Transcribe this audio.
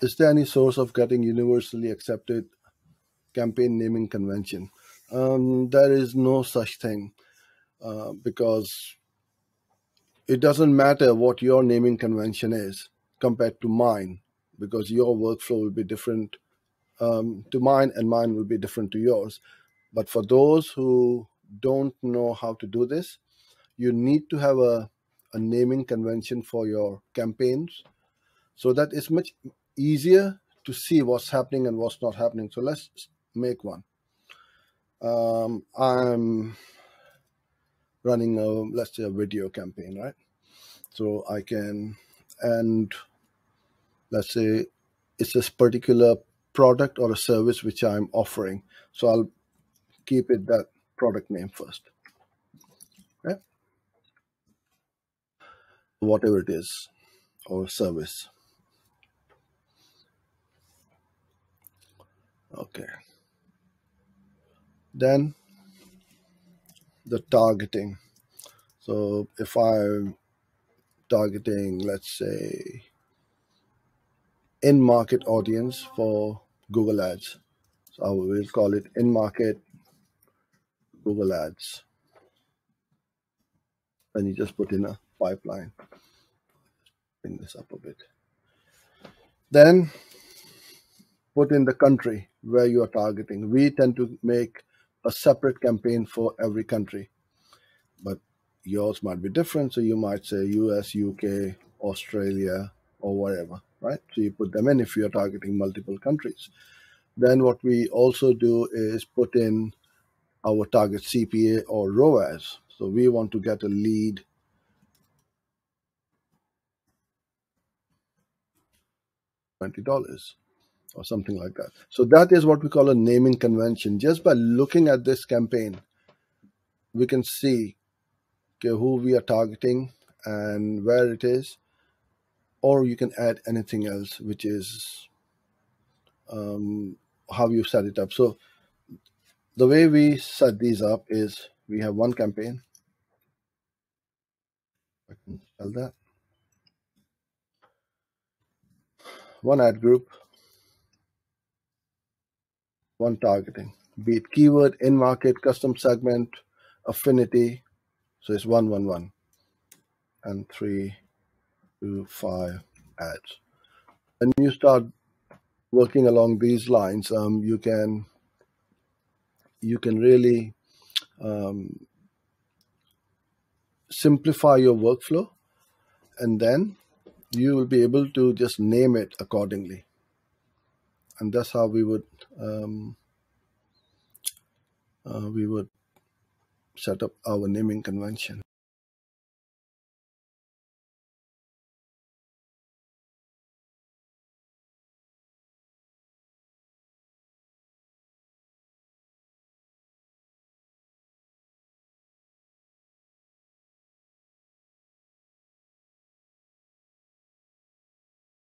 Is there any source of getting universally accepted campaign naming convention? There is no such thing, because it doesn't matter what your naming convention is compared to mine, because your workflow will be different to mine, and mine will be different to yours. But for those who don't know how to do this, you need to have a naming convention for your campaigns, so that it's much easier to see what's happening and what's not happening. So let's make one. I'm running a, let's say, a video campaign, right? So I can, and let's say it's this particular product or a service which I'm offering. So I'll keep it that product name first, okay? Whatever it is, or service. Okay. Then the targeting. So if I'm targeting, let's say, in-market audience for Google Ads, so I will call it in-market Google Ads. Then you just put in a pipeline. Bring this up a bit. Then put in the country where you are targeting. We tend to make a separate campaign for every country, but yours might be different. So you might say US, UK, Australia, or whatever, right? So you put them in if you're targeting multiple countries. Then what we also do is put in our target CPA or ROAS. So we want to get a lead $20 or something like that. So that is what we call a naming convention. Just by looking at this campaign, we can see, okay, who we are targeting and where it is, or you can add anything else, which is how you set it up. So the way we set these up is we have one campaign. I can spell that. One ad group, one targeting, be it keyword, in-market, custom segment, affinity. So it's 111 and 3 to 5 ads. And you start working along these lines, you can really simplify your workflow, and then you will be able to just name it accordingly. And that's how we would set up our naming convention.